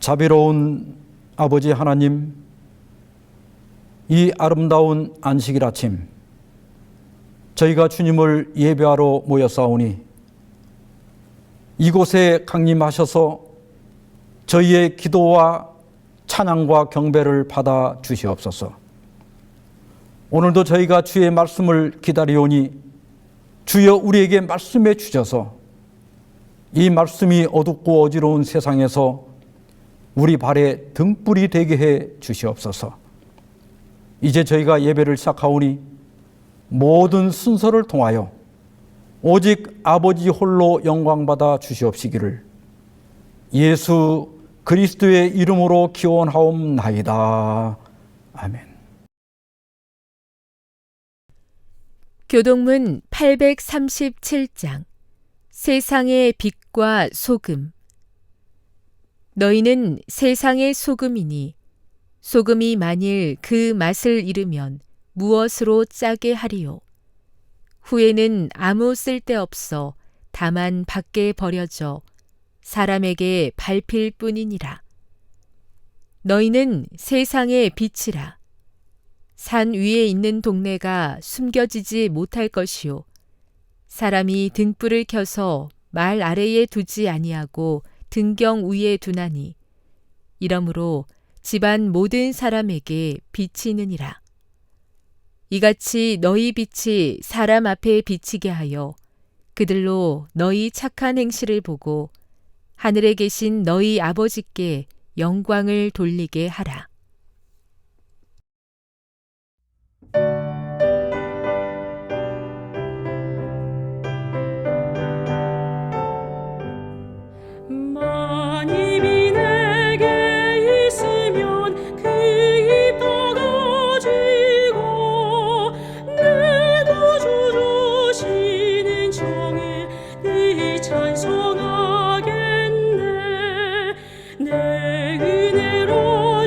자비로운 아버지 하나님, 이 아름다운 안식일 아침 저희가 주님을 예배하러 모였사오니 이곳에 강림하셔서 저희의 기도와 찬양과 경배를 받아 주시옵소서. 오늘도 저희가 주의 말씀을 기다리오니 주여 우리에게 말씀해 주셔서 이 말씀이 어둡고 어지러운 세상에서 우리 발에 등불이 되게 해 주시옵소서. 이제 저희가 예배를 시작하오니 모든 순서를 통하여 오직 아버지 홀로 영광받아 주시옵시기를 예수 그리스도의 이름으로 기원하옵나이다. 아멘. 교동문 837장 세상의 빛과 소금. 너희는 세상의 소금이니 소금이 만일 그 맛을 잃으면 무엇으로 짜게 하리요? 후에는 아무 쓸데없어 다만 밖에 버려져 사람에게 밟힐 뿐이니라. 너희는 세상의 빛이라. 산 위에 있는 동네가 숨겨지지 못할 것이요. 사람이 등불을 켜서 말 아래에 두지 아니하고 등경 위에 두나니 이러므로 집안 모든 사람에게 비치느니라. 이같이 너희 빛이 사람 앞에 비치게 하여 그들로 너희 착한 행실을 보고 하늘에 계신 너희 아버지께 영광을 돌리게 하라. 마님이 내게 있으면 그 입 닫아지고 내 구주 주시는 정에 네 찬송하겠네. 내 은혜로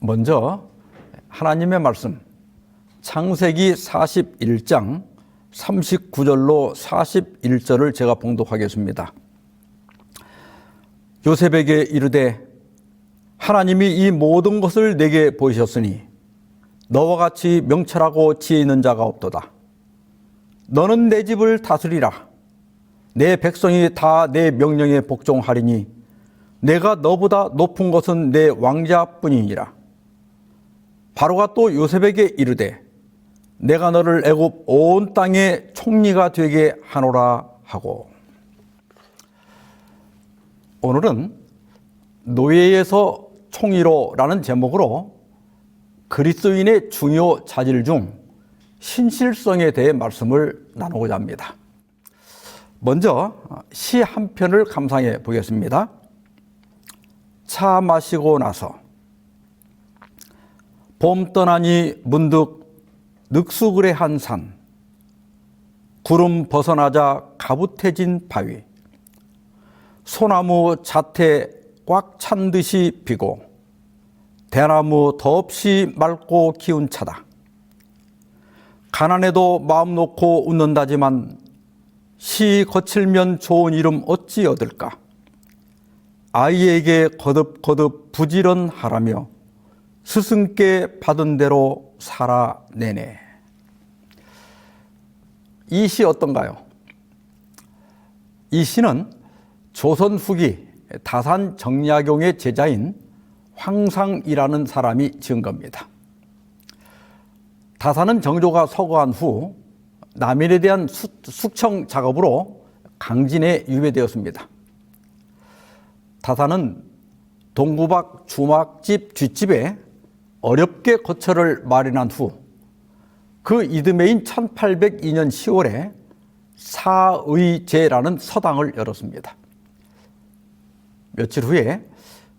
먼저 하나님의 말씀 창세기 41장 39절로 41절을 제가 봉독하겠습니다. 요셉에게 이르되 하나님이 이 모든 것을 내게 보이셨으니 너와 같이 명철하고 지혜 있는 자가 없도다. 너는 내 집을 다스리라. 내 백성이 다 내 명령에 복종하리니 내가 너보다 높은 것은 내 왕자뿐이니라. 바로가 또 요셉에게 이르되 내가 너를 애굽 온 땅의 총리가 되게 하노라 하고. 오늘은 노예에서 총리로라는 제목으로 그리스도인의 중요 자질 중 신실성에 대해 말씀을 나누고자 합니다. 먼저 시 한 편을 감상해 보겠습니다. 차 마시고 나서 봄 떠나니 문득 늑수그레 한 산, 구름 벗어나자 가부태진 바위, 소나무 잣에 꽉 찬 듯이 비고 대나무 더없이 맑고 기운 차다. 가난해도 마음 놓고 웃는다지만 시 거칠면 좋은 이름 어찌 얻을까. 아이에게 거듭거듭 부지런하라며 스승께 받은 대로 살아내네. 이 시 어떤가요? 이 시는 조선 후기 다산 정약용의 제자인 황상이라는 사람이 지은 겁니다. 다산은 정조가 서거한 후 남일에 대한 숙청 작업으로 강진에 유배되었습니다. 다산은 동구박 주막집 뒷집에 어렵게 거처를 마련한 후 그 이듬해인 1802년 10월에 사의제라는 서당을 열었습니다. 며칠 후에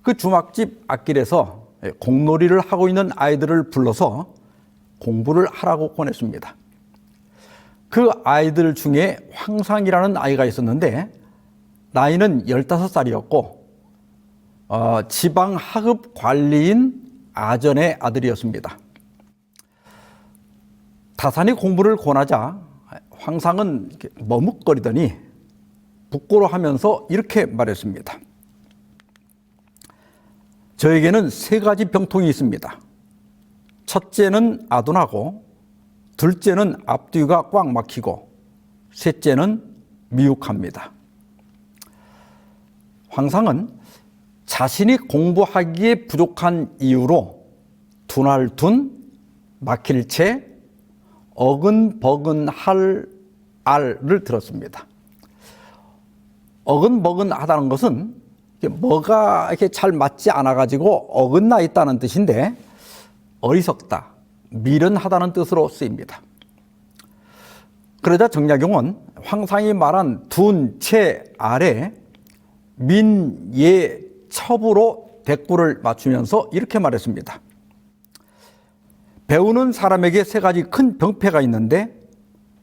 그 주막집 앞길에서 공놀이를 하고 있는 아이들을 불러서 공부를 하라고 권했습니다. 그 아이들 중에 황상이라는 아이가 있었는데 나이는 15살이었고 지방 하급 관리인 아전의 아들이었습니다. 다산이 공부를 권하자 황상은 이렇게 머뭇거리더니 부끄러워하면서 이렇게 말했습니다. 저에게는 세 가지 병통이 있습니다. 첫째는 아둔하고, 둘째는 앞뒤가 꽉 막히고, 셋째는 미혹합니다. 황상은 자신이 공부하기에 부족한 이유로 둔할둔, 막힐 채, 어근버근할 알을 들었습니다. 어근버근하다는 것은 뭐가 이렇게 잘 맞지 않아가지고 어긋나 있다는 뜻인데 어리석다, 미련하다는 뜻으로 쓰입니다. 그러자 정약용은 황상이 말한 둔, 채, 알에 민, 예, 첩으로 대꾸를 맞추면서 이렇게 말했습니다. 배우는 사람에게 세 가지 큰 병폐가 있는데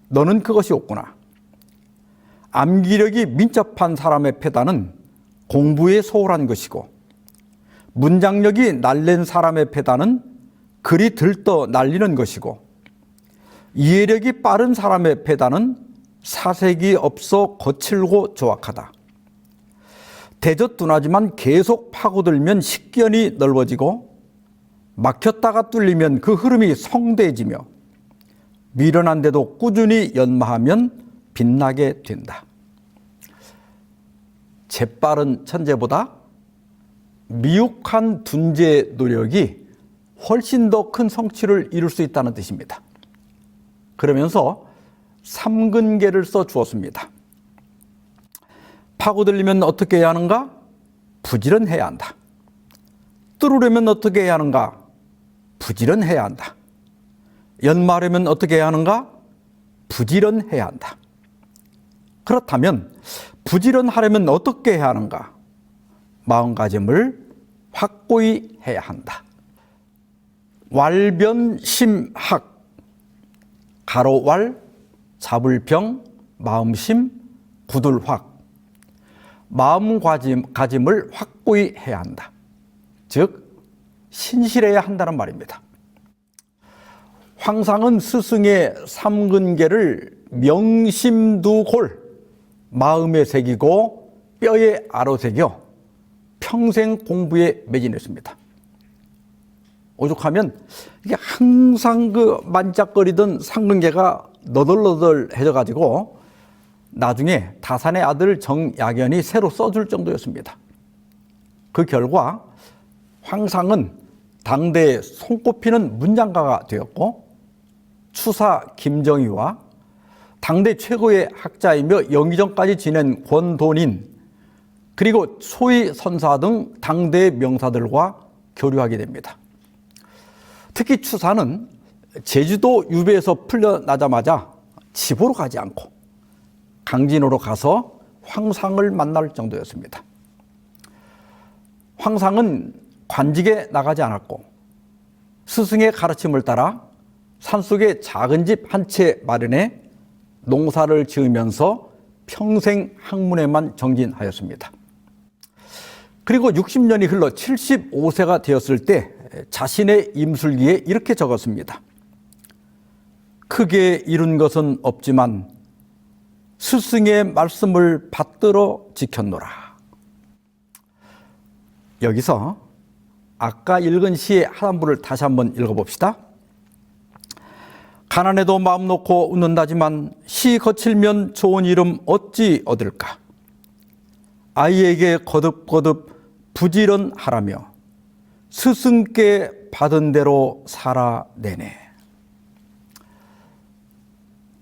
너는 그것이 없구나. 암기력이 민첩한 사람의 패단은 공부에 소홀한 것이고, 문장력이 날랜 사람의 패단은 글이 들떠 날리는 것이고, 이해력이 빠른 사람의 패단은 사색이 없어 거칠고 조악하다. 대젓둔하지만 계속 파고들면 식견이 넓어지고, 막혔다가 뚫리면 그 흐름이 성대해지며, 미련한데도 꾸준히 연마하면 빛나게 된다. 재빠른 천재보다 미혹한 둔재의 노력이 훨씬 더 큰 성취를 이룰 수 있다는 뜻입니다. 그러면서 삼근계를 써 주었습니다. 파고들려면 어떻게 해야 하는가? 부지런해야 한다. 뚫으려면 어떻게 해야 하는가? 부지런해야 한다. 연마하려면 어떻게 해야 하는가? 부지런해야 한다. 그렇다면 부지런하려면 어떻게 해야 하는가? 마음가짐을 확고히 해야 한다. 왈변심학, 가로왈, 잡을병, 마음심, 구둘확. 마음가짐을 확고히 해야 한다. 즉 신실해야 한다는 말입니다. 황상은 스승의 삼근계를 명심두골, 마음에 새기고 뼈에 아로새겨 평생 공부에 매진했습니다. 오죽하면 이게 항상 그 만짝거리던 삼근계가 너덜너덜해져 가지고 나중에 다산의 아들 정약연이 새로 써줄 정도였습니다. 그 결과 황상은 당대에 손꼽히는 문장가가 되었고, 추사 김정희와 당대 최고의 학자이며 영의정까지 지낸 권돈인, 그리고 소위 선사 등 당대의 명사들과 교류하게 됩니다. 특히 추사는 제주도 유배에서 풀려나자마자 집으로 가지 않고 강진으로 가서 황상을 만날 정도였습니다. 황상은 관직에 나가지 않았고 스승의 가르침을 따라 산속에 작은 집 한 채 마련해 농사를 지으면서 평생 학문에만 정진하였습니다. 그리고 60년이 흘러 75세가 되었을 때 자신의 임술기에 이렇게 적었습니다. 크게 이룬 것은 없지만 스승의 말씀을 받들어 지켰노라. 여기서 아까 읽은 시의 하단부를 다시 한번 읽어봅시다. 가난해도 마음 놓고 웃는다지만 시 거칠면 좋은 이름 어찌 얻을까? 아이에게 거듭거듭 부지런하라며 스승께 받은 대로 살아내네.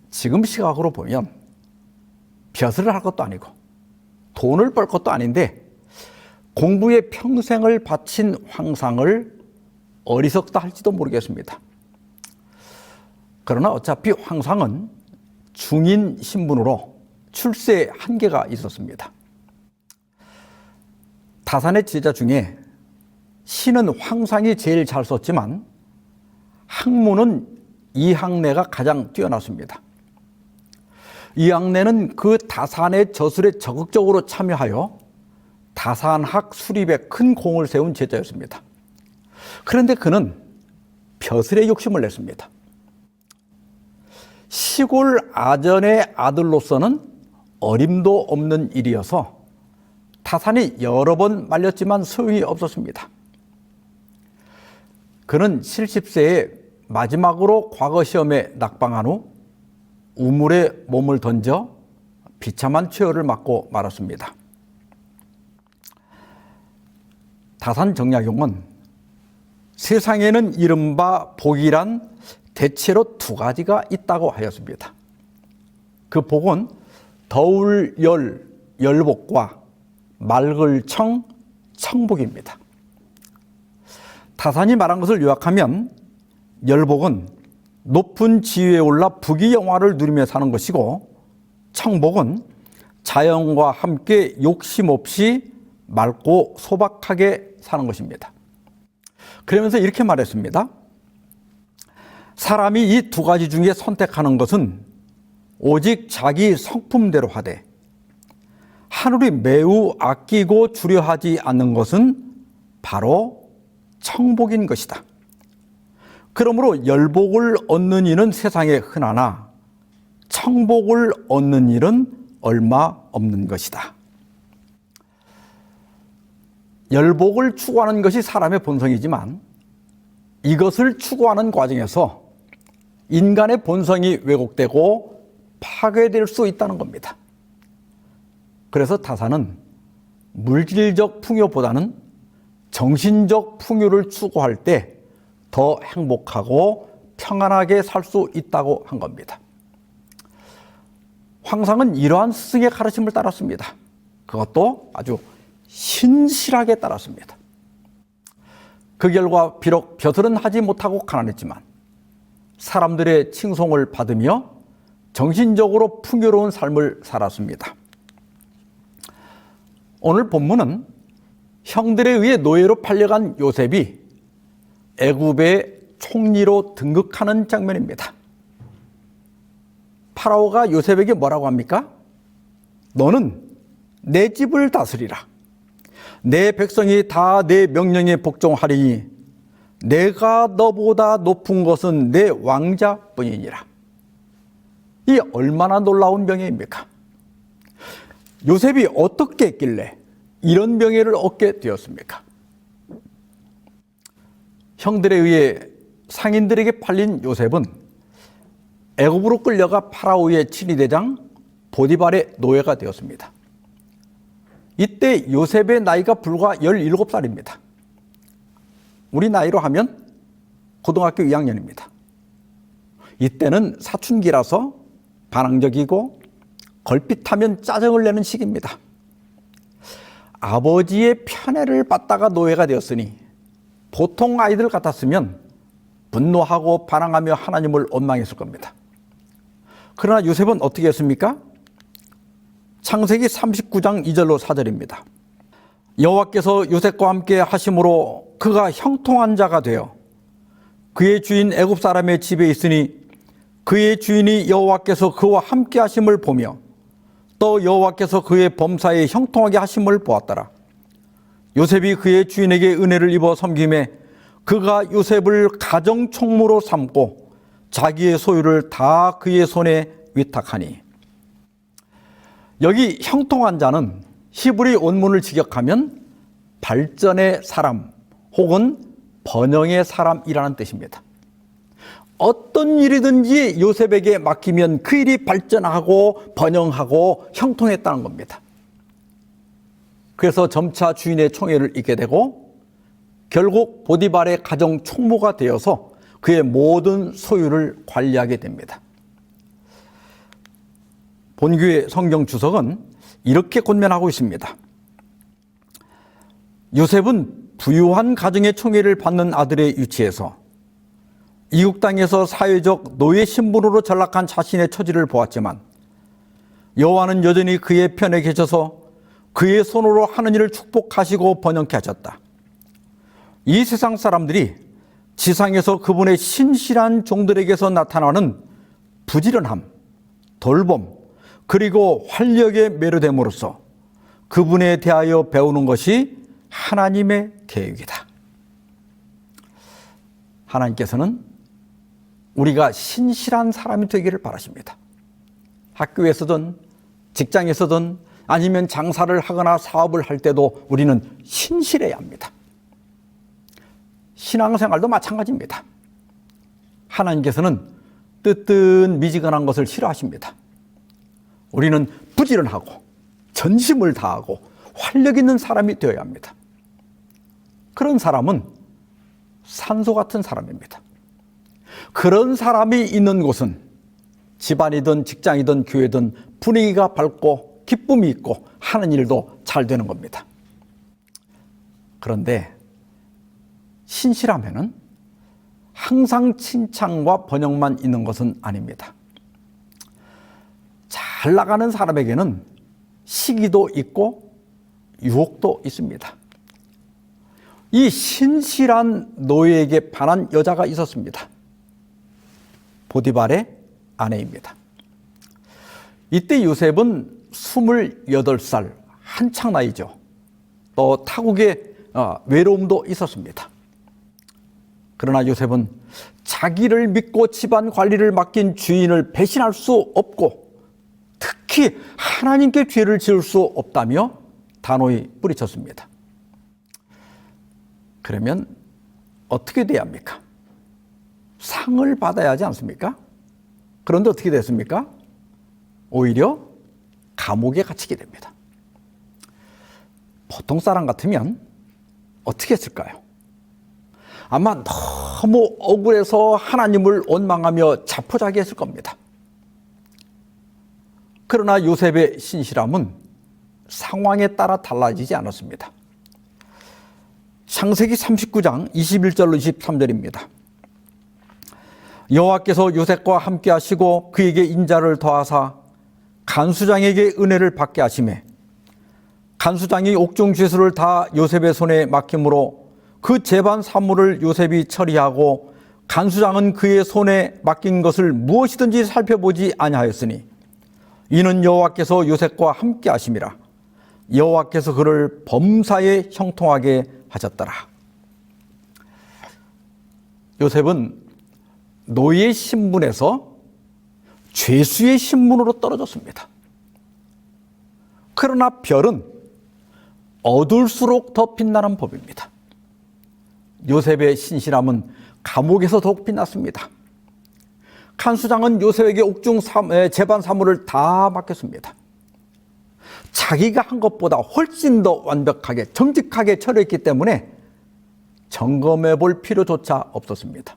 지금 시각으로 보면 벼슬을 할 것도 아니고 돈을 벌 것도 아닌데 공부에 평생을 바친 황상을 어리석다 할지도 모르겠습니다. 그러나 어차피 황상은 중인 신분으로 출세에 한계가 있었습니다. 다산의 제자 중에 시는 황상이 제일 잘 썼지만 학문은 이학래가 가장 뛰어났습니다. 이학래는 그 다산의 저술에 적극적으로 참여하여 다산학 수립에 큰 공을 세운 제자였습니다. 그런데 그는 벼슬에 욕심을 냈습니다. 시골 아전의 아들로서는 어림도 없는 일이어서 타산이 여러 번 말렸지만 소용이 없었습니다. 그는 70세에 마지막으로 과거 시험에 낙방한 후 우물에 몸을 던져 비참한 최후를 맞고 말았습니다. 타산 정약용은 세상에는 이른바 복이란 대체로 두 가지가 있다고 하였습니다. 그 복은 더울 열, 열복과 맑을 청, 청복입니다. 타산이 말한 것을 요약하면 열복은 높은 지위에 올라 부귀영화를 누리며 사는 것이고, 청복은 자연과 함께 욕심 없이 맑고 소박하게 사는 것입니다. 그러면서 이렇게 말했습니다. 사람이 이 두 가지 중에 선택하는 것은 오직 자기 성품대로 하되 하늘이 매우 아끼고 주려하지 않는 것은 바로 청복인 것이다. 그러므로 열복을 얻는 일은 세상에 흔하나 청복을 얻는 일은 얼마 없는 것이다. 열복을 추구하는 것이 사람의 본성이지만 이것을 추구하는 과정에서 인간의 본성이 왜곡되고 파괴될 수 있다는 겁니다. 그래서 타산은 물질적 풍요보다는 정신적 풍요를 추구할 때 더 행복하고 평안하게 살 수 있다고 한 겁니다. 황상은 이러한 스승의 가르침을 따랐습니다. 그것도 아주 신실하게 따랐습니다. 그 결과 비록 벼슬은 하지 못하고 가난했지만 사람들의 칭송을 받으며 정신적으로 풍요로운 삶을 살았습니다. 오늘 본문은 형들에 의해 노예로 팔려간 요셉이 애굽의 총리로 등극하는 장면입니다. 파라오가 요셉에게 뭐라고 합니까? 너는 내 집을 다스리라. 내 백성이 다 내 명령에 복종하리니 내가 너보다 높은 것은 내 왕자뿐이니라. 이 얼마나 놀라운 명예입니까? 요셉이 어떻게 했길래 이런 명예를 얻게 되었습니까? 형들에 의해 상인들에게 팔린 요셉은 애굽으로 끌려가 파라오의 친위대장 보디발의 노예가 되었습니다. 이때 요셉의 나이가 불과 17살입니다. 우리 나이로 하면 고등학교 2학년입니다. 이때는 사춘기라서 반항적이고 걸핏하면 짜증을 내는 시기입니다. 아버지의 편애를 받다가 노예가 되었으니 보통 아이들 같았으면 분노하고 반항하며 하나님을 원망했을 겁니다. 그러나 요셉은 어떻게 했습니까? 창세기 39장 2절로 4절입니다. 여호와께서 요셉과 함께 하심으로 그가 형통한 자가 되어 그의 주인 애굽 사람의 집에 있으니 그의 주인이 여호와께서 그와 함께 하심을 보며 또 여호와께서 그의 범사에 형통하게 하심을 보았더라. 요셉이 그의 주인에게 은혜를 입어 섬김에 그가 요셉을 가정 총무로 삼고 자기의 소유를 다 그의 손에 위탁하니. 여기 형통한 자는 히브리 원문을 직역하면 발전의 사람 혹은 번영의 사람이라는 뜻입니다. 어떤 일이든지 요셉에게 맡기면 그 일이 발전하고 번영하고 형통했다는 겁니다. 그래서 점차 주인의 총애를 잊게 되고 결국 보디발의 가정 총무가 되어서 그의 모든 소유를 관리하게 됩니다. 본교의 성경 주석은 이렇게 권면하고 있습니다. 요셉은 부유한 가정의 총애를 받는 아들의 위치에서 이국 땅에서 사회적 노예 신분으로 전락한 자신의 처지를 보았지만 여호와는 여전히 그의 편에 계셔서 그의 손으로 하는 일을 축복하시고 번영케 하셨다. 이 세상 사람들이 지상에서 그분의 신실한 종들에게서 나타나는 부지런함, 돌봄, 그리고 활력에 매료됨으로써 그분에 대하여 배우는 것이 하나님의 계획이다. 하나님께서는 우리가 신실한 사람이 되기를 바라십니다. 학교에서든 직장에서든 아니면 장사를 하거나 사업을 할 때도 우리는 신실해야 합니다. 신앙생활도 마찬가지입니다. 하나님께서는 뜨뜻미지근한 것을 싫어하십니다. 우리는 부지런하고 전심을 다하고 활력 있는 사람이 되어야 합니다. 그런 사람은 산소 같은 사람입니다. 그런 사람이 있는 곳은 집안이든 직장이든 교회든 분위기가 밝고 기쁨이 있고 하는 일도 잘 되는 겁니다. 그런데 신실하면은 항상 칭찬과 번영만 있는 것은 아닙니다. 잘 나가는 사람에게는 시기도 있고 유혹도 있습니다. 이 신실한 노예에게 반한 여자가 있었습니다. 보디발의 아내입니다. 이때 요셉은 28살, 한창 나이죠. 또 타국의 외로움도 있었습니다. 그러나 요셉은 자기를 믿고 집안 관리를 맡긴 주인을 배신할 수 없고 특히 하나님께 죄를 지을 수 없다며 단호히 뿌리쳤습니다. 그러면 어떻게 돼야 합니까? 상을 받아야 하지 않습니까? 그런데 어떻게 됐습니까? 오히려 감옥에 갇히게 됩니다. 보통 사람 같으면 어떻게 했을까요? 아마 너무 억울해서 하나님을 원망하며 자포자기했을 겁니다. 그러나 요셉의 신실함은 상황에 따라 달라지지 않았습니다. 창세기 39장 21절로 23절입니다. 여호와께서 요셉과 함께 하시고 그에게 인자를 더하사 간수장에게 은혜를 받게 하시매 간수장이 옥중 죄수를 다 요셉의 손에 맡김으로 그 재반 사물을 요셉이 처리하고 간수장은 그의 손에 맡긴 것을 무엇이든지 살펴보지 아니하였으니 이는 여호와께서 요셉과 함께 하심이라. 여호와께서 그를 범사에 형통하게 하셨더라. 요셉은 노예 신분에서 죄수의 신분으로 떨어졌습니다. 그러나 별은 어둘수록 더 빛나는 법입니다. 요셉의 신실함은 감옥에서 더욱 빛났습니다. 간수장은 요셉에게 옥중 재반 사물을 다 맡겼습니다. 자기가 한 것보다 훨씬 더 완벽하게 정직하게 처리했기 때문에 점검해 볼 필요조차 없었습니다.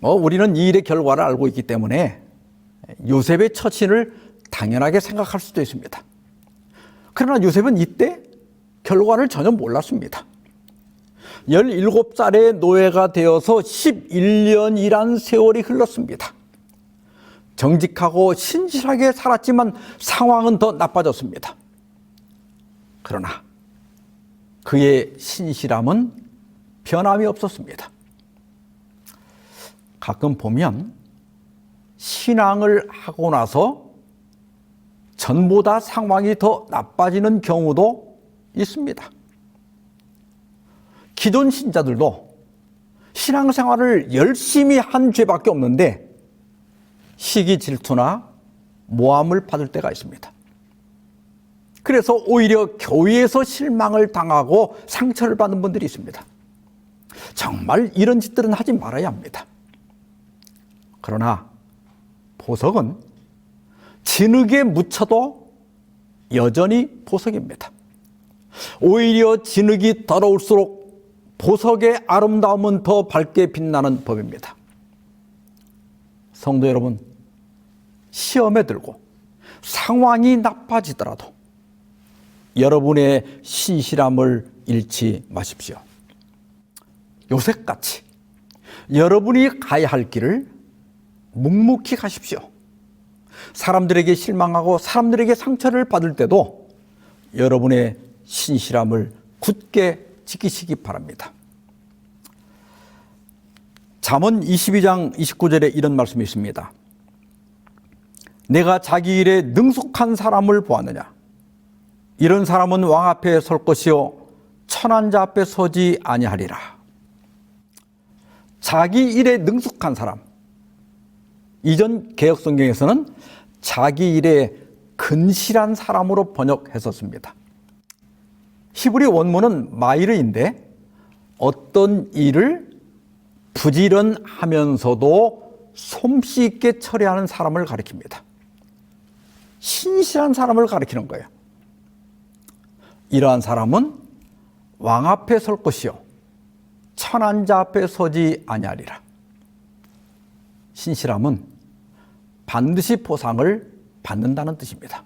우리는 이 일의 결과를 알고 있기 때문에 요셉의 처신을 당연하게 생각할 수도 있습니다. 그러나 요셉은 이때 결과를 전혀 몰랐습니다. 17살의 노예가 되어서 11년이란 세월이 흘렀습니다. 정직하고 신실하게 살았지만 상황은 더 나빠졌습니다. 그러나 그의 신실함은 변함이 없었습니다. 가끔 보면 신앙을 하고 나서 전보다 상황이 더 나빠지는 경우도 있습니다. 기존 신자들도 신앙생활을 열심히 한 죄밖에 없는데 시기 질투나 모함을 받을 때가 있습니다. 그래서 오히려 교회에서 실망을 당하고 상처를 받는 분들이 있습니다. 정말 이런 짓들은 하지 말아야 합니다. 그러나 보석은 진흙에 묻혀도 여전히 보석입니다. 오히려 진흙이 더러울수록 보석의 아름다움은 더 밝게 빛나는 법입니다. 성도 여러분, 시험에 들고 상황이 나빠지더라도 여러분의 신실함을 잃지 마십시오. 요셉같이 여러분이 가야 할 길을 묵묵히 가십시오. 사람들에게 실망하고 사람들에게 상처를 받을 때도 여러분의 신실함을 굳게 지키시기 바랍니다. 잠언 22장 29절에 이런 말씀이 있습니다. 내가 자기 일에 능숙한 사람을 보았느냐? 이런 사람은 왕 앞에 설 것이요 천한 자 앞에 서지 아니하리라. 자기 일에 능숙한 사람. 이전 개혁성경에서는 자기 일에 근실한 사람으로 번역했었습니다. 히브리 원문은 마이르인데 어떤 일을 부지런하면서도 솜씨 있게 처리하는 사람을 가리킵니다. 신실한 사람을 가리키는 거예요. 이러한 사람은 왕 앞에 설 것이요 천한 자 앞에 서지 아니하리라. 신실함은 반드시 보상을 받는다는 뜻입니다.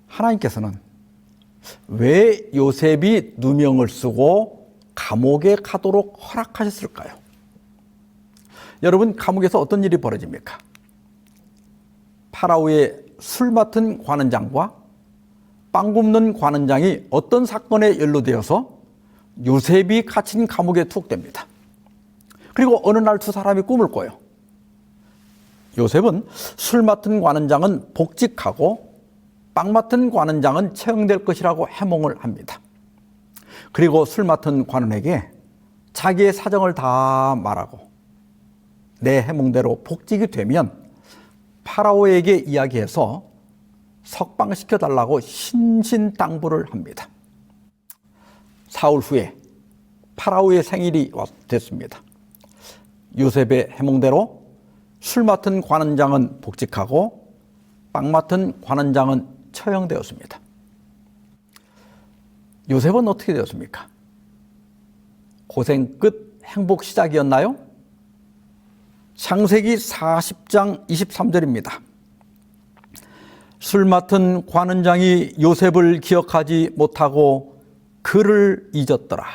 하나님께서는 왜 요셉이 누명을 쓰고 감옥에 가도록 허락하셨을까요? 여러분, 감옥에서 어떤 일이 벌어집니까? 파라오의 술 맡은 관원장과 빵 굽는 관원장이 어떤 사건에 연루되어서 요셉이 갇힌 감옥에 투옥됩니다. 그리고 어느 날 두 사람이 꿈을 꿔요. 요셉은 술 맡은 관원장은 복직하고 빵 맡은 관원장은 처형될 것이라고 해몽을 합니다. 그리고 술 맡은 관원에게 자기의 사정을 다 말하고 내 해몽대로 복직이 되면 파라오에게 이야기해서 석방시켜달라고 신신당부를 합니다. 사흘 후에 파라오의 생일이 됐습니다. 요셉의 해몽대로 술 맡은 관원장은 복직하고 빵 맡은 관원장은 처형되었습니다. 요셉은 어떻게 되었습니까? 고생 끝 행복 시작이었나요? 창세기 40장 23절입니다. 술 맡은 관원장이 요셉을 기억하지 못하고 그를 잊었더라.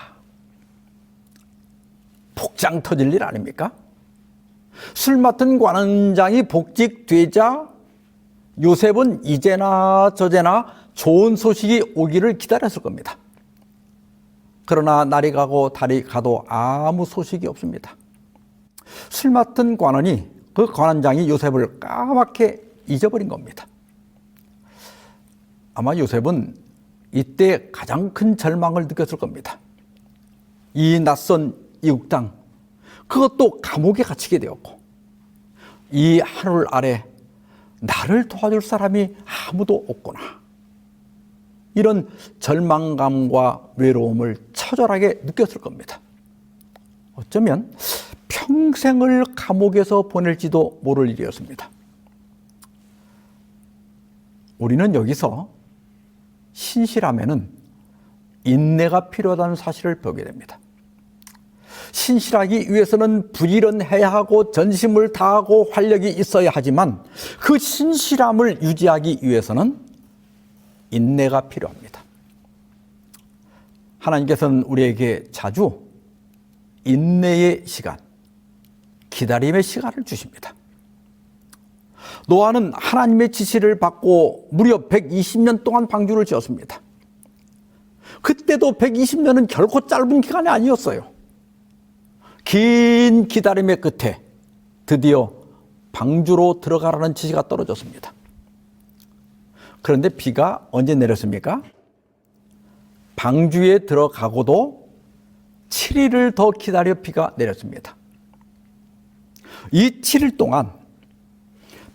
복장 터질 일 아닙니까? 술 맡은 관원장이 복직되자 요셉은 이제나 저제나 좋은 소식이 오기를 기다렸을 겁니다. 그러나 날이 가고 달이 가도 아무 소식이 없습니다. 술 맡은 관원이 그 관원장이 요셉을 까맣게 잊어버린 겁니다. 아마 요셉은 이때 가장 큰 절망을 느꼈을 겁니다. 이 낯선 이국 땅, 그것도 감옥에 갇히게 되었고 이 하늘 아래 나를 도와줄 사람이 아무도 없구나. 이런 절망감과 외로움을 처절하게 느꼈을 겁니다. 어쩌면 평생을 감옥에서 보낼지도 모를 일이었습니다. 우리는 여기서 신실함에는 인내가 필요하다는 사실을 배우게 됩니다. 신실하기 위해서는 부지런해야 하고 전심을 다하고 활력이 있어야 하지만 그 신실함을 유지하기 위해서는 인내가 필요합니다. 하나님께서는 우리에게 자주 인내의 시간, 기다림의 시간을 주십니다. 노아는 하나님의 지시를 받고 무려 120년 동안 방주를 지었습니다. 그때도 120년은 결코 짧은 기간이 아니었어요. 긴 기다림의 끝에 드디어 방주로 들어가라는 지시가 떨어졌습니다. 그런데 비가 언제 내렸습니까? 방주에 들어가고도 7일을 더 기다려 비가 내렸습니다. 이 7일 동안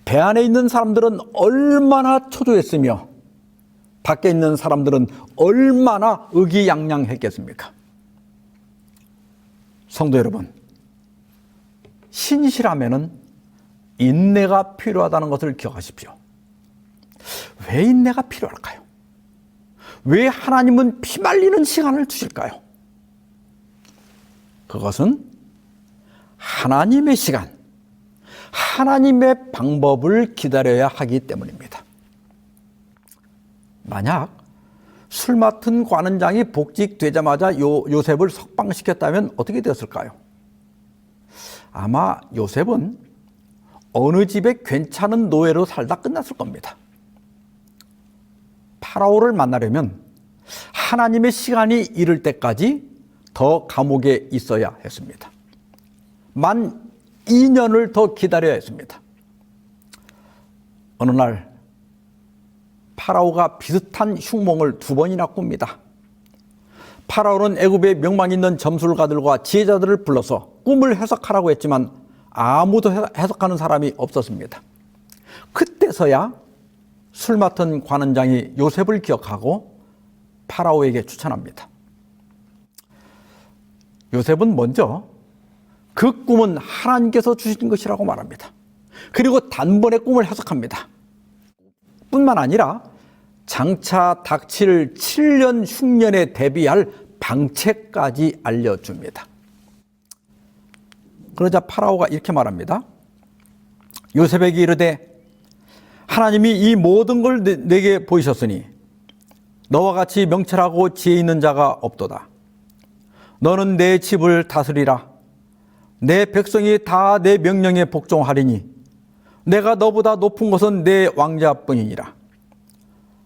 배 안에 있는 사람들은 얼마나 초조했으며 밖에 있는 사람들은 얼마나 의기양양했겠습니까? 성도 여러분, 신실함에는 인내가 필요하다는 것을 기억하십시오. 왜 인내가 필요할까요? 왜 하나님은 피말리는 시간을 주실까요? 그것은 하나님의 시간, 하나님의 방법을 기다려야 하기 때문입니다. 만약 술 맡은 관원장이 복직되자마자 요셉을 석방시켰다면 어떻게 되었을까요? 아마 요셉은 어느 집에 괜찮은 노예로 살다 끝났을 겁니다. 파라오를 만나려면 하나님의 시간이 이를 때까지 더 감옥에 있어야 했습니다. 만 2년을 더 기다려야 했습니다. 어느 날 파라오가 비슷한 흉몽을 2번이나 꿉니다. 파라오는 애굽의 명망 있는 점술가들과 지혜자들을 불러서 꿈을 해석하라고 했지만 아무도 해석하는 사람이 없었습니다. 그때서야 술 맡은 관원장이 요셉을 기억하고 파라오에게 추천합니다. 요셉은 먼저 그 꿈은 하나님께서 주신 것이라고 말합니다. 그리고 단번에 꿈을 해석합니다. 뿐만 아니라 장차 닥칠 7년 흉년에 대비할 방책까지 알려줍니다. 그러자 파라오가 이렇게 말합니다. 요셉에게 이르되 하나님이 이 모든 걸 내게 보이셨으니 너와 같이 명철하고 지혜 있는 자가 없도다. 너는 내 집을 다스리라. 내 백성이 다 내 명령에 복종하리니 내가 너보다 높은 것은 내 왕자뿐이니라.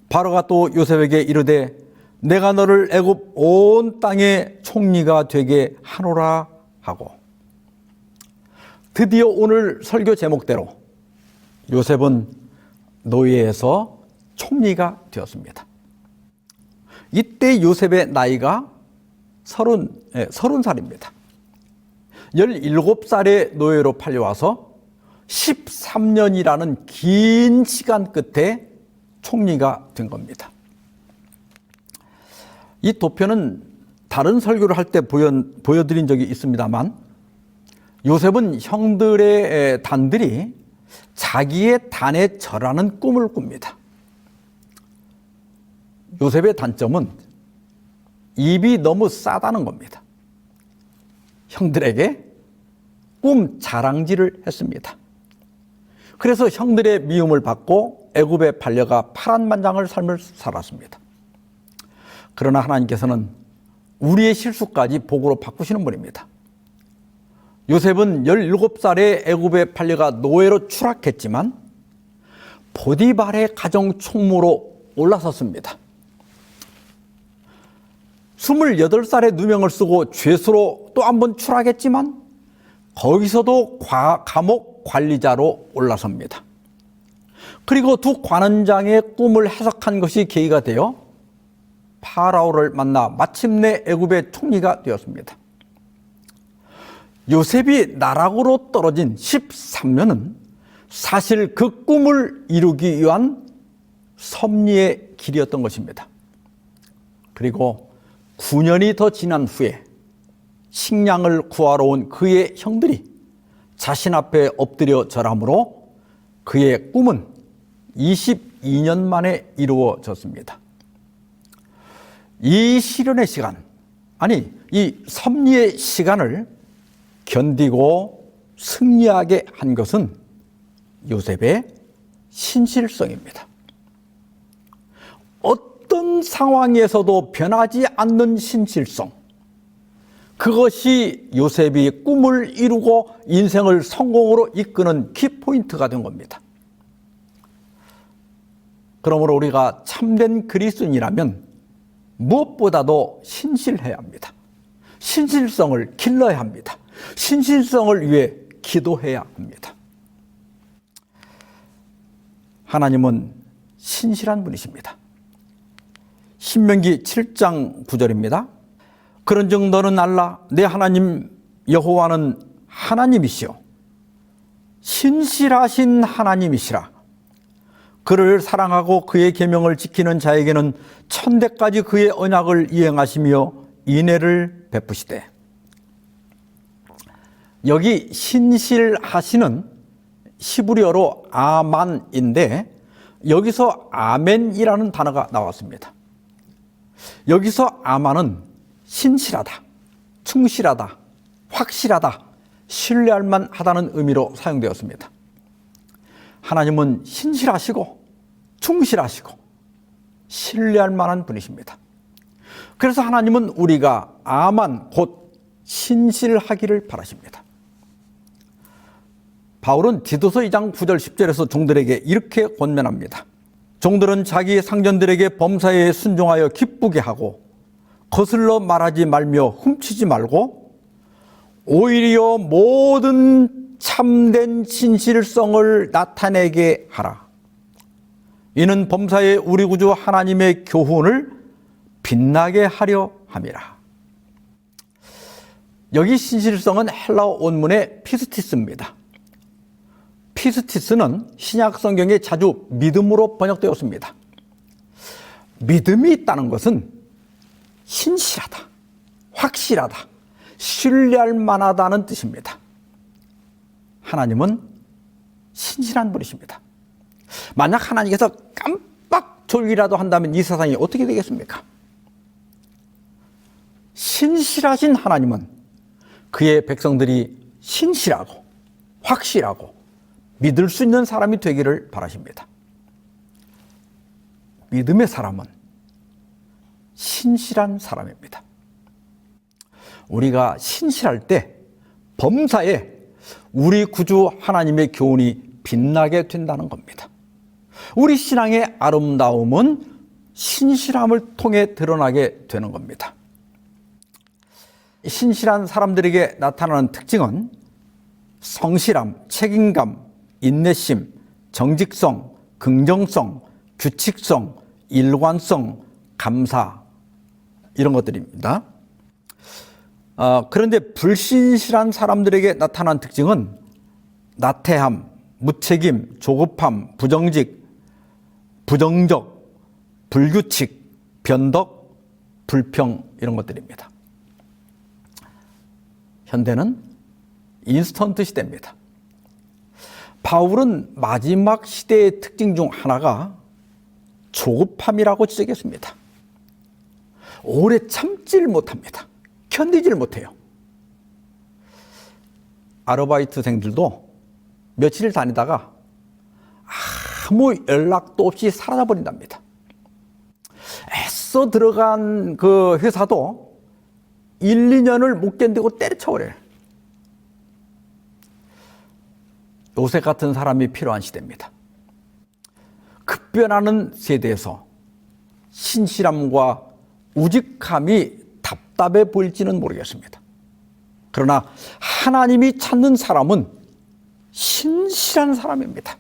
바로가 또 요셉에게 이르되 내가 너를 애굽 온 땅의 총리가 되게 하노라 하고, 드디어 오늘 설교 제목대로 요셉은 노예에서 총리가 되었습니다. 이때 요셉의 나이가 30살입니다. 17살의 노예로 팔려와서 13년이라는 긴 시간 끝에 총리가 된 겁니다. 이 도표는 다른 설교를 할 때 보여드린 적이 있습니다만, 요셉은 형들의 단들이 자기의 단에 절하는 꿈을 꿉니다. 요셉의 단점은 입이 너무 싸다는 겁니다. 형들에게 꿈 자랑질을 했습니다. 그래서 형들의 미움을 받고 애굽에 팔려가 파란만장한 삶을 살았습니다. 그러나 하나님께서는 우리의 실수까지 복으로 바꾸시는 분입니다. 요셉은 17살에 애굽에 팔려가 노예로 추락했지만 보디발의 가정 총무로 올라섰습니다. 28살에 누명을 쓰고 죄수로 또 한 번 추락했지만 거기서도 감옥 관리자로 올라섭니다. 그리고 두 관원장의 꿈을 해석한 것이 계기가 되어 파라오를 만나 마침내 애굽의 총리가 되었습니다. 요셉이 나락으로 떨어진 13년은 사실 그 꿈을 이루기 위한 섭리의 길이었던 것입니다. 그리고 9년이 더 지난 후에 식량을 구하러 온 그의 형들이 자신 앞에 엎드려 절함으로 그의 꿈은 22년 만에 이루어졌습니다. 이 시련의 시간, 이 섭리의 시간을 견디고 승리하게 한 것은 요셉의 신실성입니다. 어떤 상황에서도 변하지 않는 신실성, 그것이 요셉이 꿈을 이루고 인생을 성공으로 이끄는 키포인트가 된 겁니다. 그러므로 우리가 참된 그리스도인이라면 무엇보다도 신실해야 합니다. 신실성을 길러야 합니다. 신실성을 위해 기도해야 합니다. 하나님은 신실한 분이십니다. 신명기 7장 9절입니다. 그런즉 너는 알라 내 하나님 여호와는 하나님이시요 신실하신 하나님이시라. 그를 사랑하고 그의 계명을 지키는 자에게는 천대까지 그의 언약을 이행하시며 인애를 베푸시되. 여기 신실하시는 히브리어로 아만인데 여기서 아멘이라는 단어가 나왔습니다. 여기서 아만은 신실하다, 충실하다, 확실하다, 신뢰할 만하다는 의미로 사용되었습니다. 하나님은 신실하시고 충실하시고 신뢰할 만한 분이십니다. 그래서 하나님은 우리가 아만 곧 신실하기를 바라십니다. 바울은 디도서 2장 9절 10절에서 종들에게 이렇게 권면합니다. 종들은 자기 상전들에게 범사에 순종하여 기쁘게 하고 거슬러 말하지 말며 훔치지 말고 오히려 모든 참된 신실성을 나타내게 하라. 이는 범사에 우리 구주 하나님의 교훈을 빛나게 하려 함이라. 여기 신실성은 헬라어 원문의 피스티스입니다. 피스티스는 신약 성경에 자주 믿음으로 번역되었습니다. 믿음이 있다는 것은 신실하다, 확실하다, 신뢰할 만하다는 뜻입니다. 하나님은 신실한 분이십니다. 만약 하나님께서 깜빡 졸기라도 한다면 이 세상이 어떻게 되겠습니까? 신실하신 하나님은 그의 백성들이 신실하고 확실하고 믿을 수 있는 사람이 되기를 바라십니다. 믿음의 사람은 신실한 사람입니다. 우리가 신실할 때 범사에 우리 구주 하나님의 교훈이 빛나게 된다는 겁니다. 우리 신앙의 아름다움은 신실함을 통해 드러나게 되는 겁니다. 신실한 사람들에게 나타나는 특징은 성실함, 책임감, 인내심, 정직성, 긍정성, 규칙성, 일관성, 감사 이런 것들입니다. 그런데 불신실한 사람들에게 나타난 특징은 나태함, 무책임, 조급함, 부정직, 부정적, 불규칙, 변덕, 불평 이런 것들입니다. 현대는 인스턴트 시대입니다. 바울은 마지막 시대의 특징 중 하나가 조급함이라고 지적했습니다. 오래 참질 못합니다. 견디질 못해요. 아르바이트생들도 며칠 다니다가 아무 연락도 없이 사라져 버린답니다. 애써 들어간 그 회사도 1, 2년을 못 견디고 때려쳐버려요. 요셉 같은 사람이 필요한 시대입니다. 급변하는 세대에서 신실함과 우직함이 답답해 보일지는 모르겠습니다. 그러나 하나님이 찾는 사람은 신실한 사람입니다.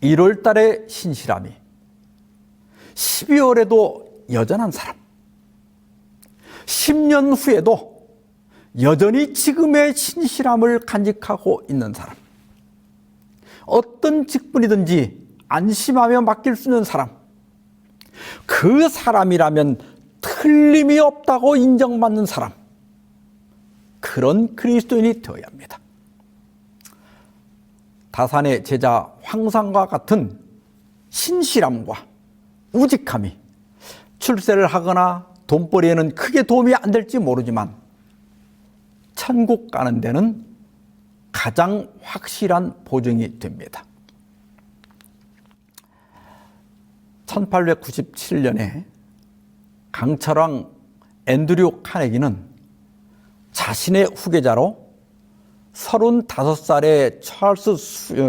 1월 달의 신실함이 12월에도 여전한 사람, 10년 후에도 여전히 지금의 신실함을 간직하고 있는 사람, 어떤 직분이든지 안심하며 맡길 수 있는 사람, 그 사람이라면 틀림이 없다고 인정받는 사람, 그런 그리스도인이 되어야 합니다. 다산의 제자 황상과 같은 신실함과 우직함이 출세를 하거나 돈벌이에는 크게 도움이 안 될지 모르지만 천국 가는 데는 가장 확실한 보증이 됩니다. 1897년에 강철왕 앤드류 카네기는 자신의 후계자로 35살의 찰스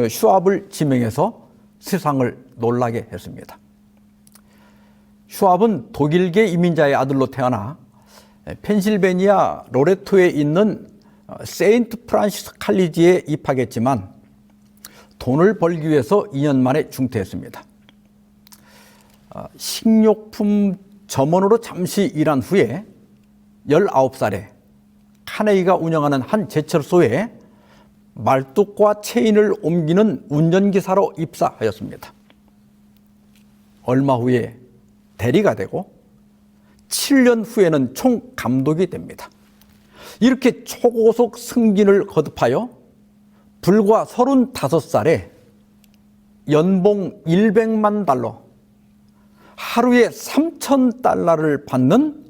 슈왑을 지명해서 세상을 놀라게 했습니다. 슈왑은 독일계 이민자의 아들로 태어나 펜실베니아 로레토에 있는 세인트 프란시스 칼리지에 입학했지만 돈을 벌기 위해서 2년 만에 중퇴했습니다. 식료품 점원으로 잠시 일한 후에 19살에 카네기가 운영하는 한 제철소에 말뚝과 체인을 옮기는 운전기사로 입사하였습니다. 얼마 후에 대리가 되고 7년 후에는 총감독이 됩니다. 이렇게 초고속 승진을 거듭하여 불과 35살에 연봉 100만 달러, 하루에 3,000달러를 받는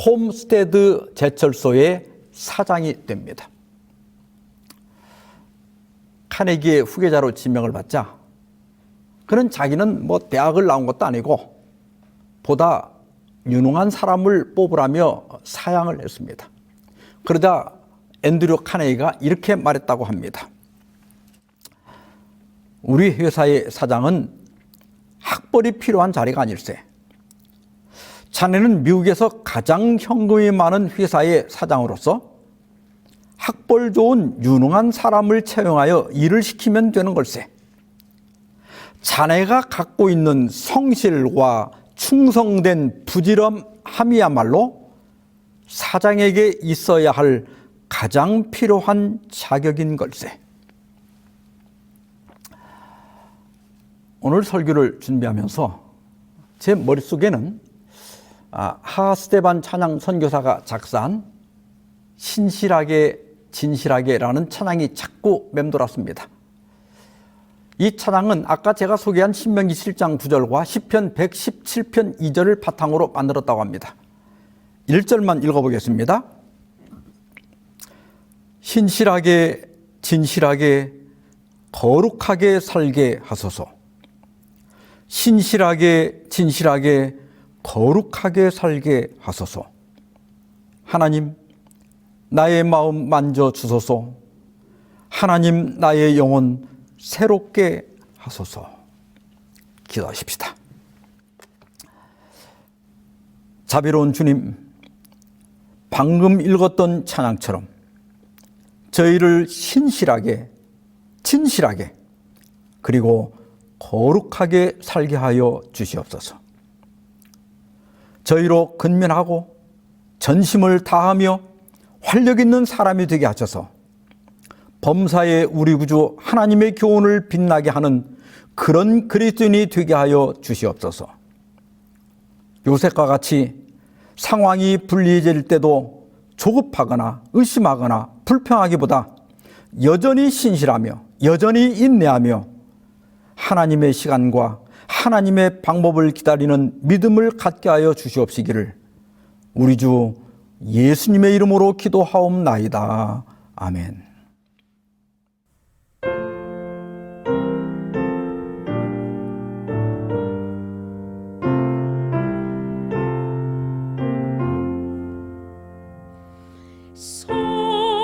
홈스테드 제철소의 사장이 됩니다. 카네기의 후계자로 지명을 받자 그는 자기는 대학을 나온 것도 아니고 보다 유능한 사람을 뽑으라며 사양을 했습니다. 그러자 앤드류 카네기가 이렇게 말했다고 합니다. 우리 회사의 사장은 학벌이 필요한 자리가 아닐세. 자네는 미국에서 가장 현금이 많은 회사의 사장으로서 학벌 좋은 유능한 사람을 채용하여 일을 시키면 되는 걸세. 자네가 갖고 있는 성실과 충성된 부지런함이야말로 사장에게 있어야 할 가장 필요한 자격인 걸세. 오늘 설교를 준비하면서 제 머릿속에는 하스테반 찬양 선교사가 작사한 신실하게 진실하게라는 찬양이 자꾸 맴돌았습니다. 이 찬양은 아까 제가 소개한 신명기 7장 9절과 시편 117편 2절을 바탕으로 만들었다고 합니다. 1절만 읽어보겠습니다. 신실하게 진실하게 거룩하게 살게 하소서. 신실하게 진실하게 거룩하게 살게 하소서. 하나님, 나의 마음 만져주소서. 하나님, 나의 영혼 새롭게 하소서. 기도하십시다. 자비로운 주님, 방금 읽었던 찬양처럼 저희를 신실하게, 진실하게, 그리고 거룩하게 살게 하여 주시옵소서. 저희로 근면하고 전심을 다하며 활력 있는 사람이 되게 하셔서 범사의 우리 구주 하나님의 교훈을 빛나게 하는 그런 그리스도인이 되게 하여 주시옵소서. 요셉과 같이 상황이 불리해질 때도 조급하거나 의심하거나 불평하기보다 여전히 신실하며 여전히 인내하며 하나님의 시간과 하나님의 방법을 기다리는 믿음을 갖게 하여 주시옵시기를 우리 주 예수님의 이름으로 기도하옵나이다. 아멘.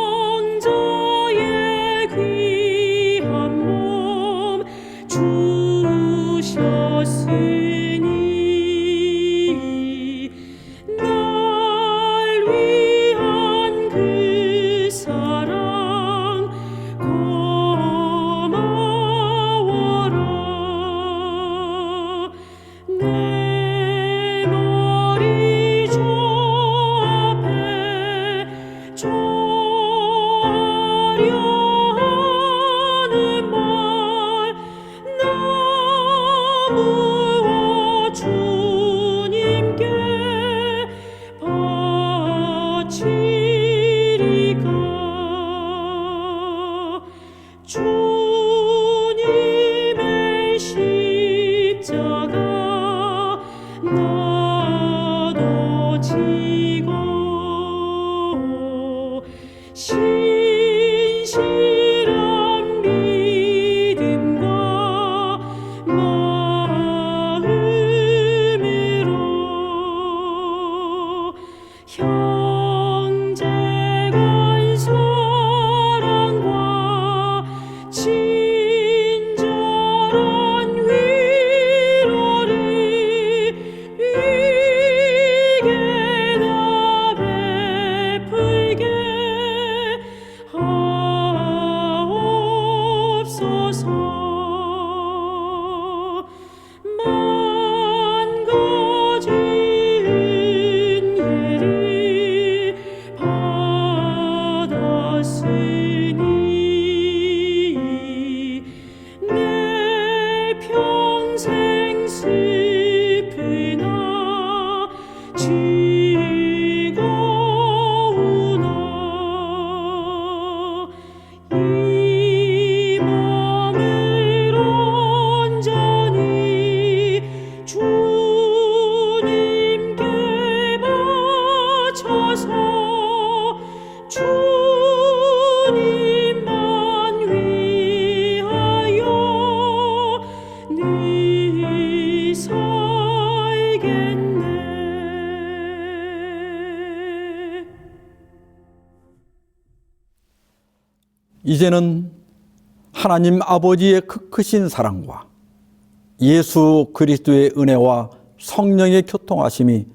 성자의 귀한 몸 주셨으니 날 위한 그 사랑 고마워라. 내 머리 저 앞에 하려 하는 말 나무와 주님께 바치리까. 주님의 십자가 나도 지고 신실한 믿음과 마음으로 형제간 사랑과 친절한 위로를 위게 나 베풀게 하옵소서. 만 가지 은혜를 받았으니 내 평생 슬프나 즐거우나 이 맘을 온전히 주님께 바쳐서 주님만 위하여 늘 살겠네. 이제는 하나님 아버지의 크신 사랑과 예수 그리스도의 은혜와 성령의 교통하심이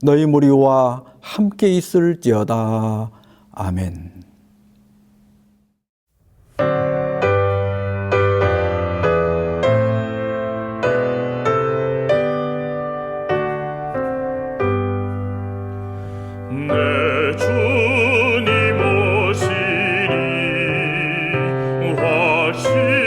너희 무리와 함께 있을지어다. 아멘. 내 하시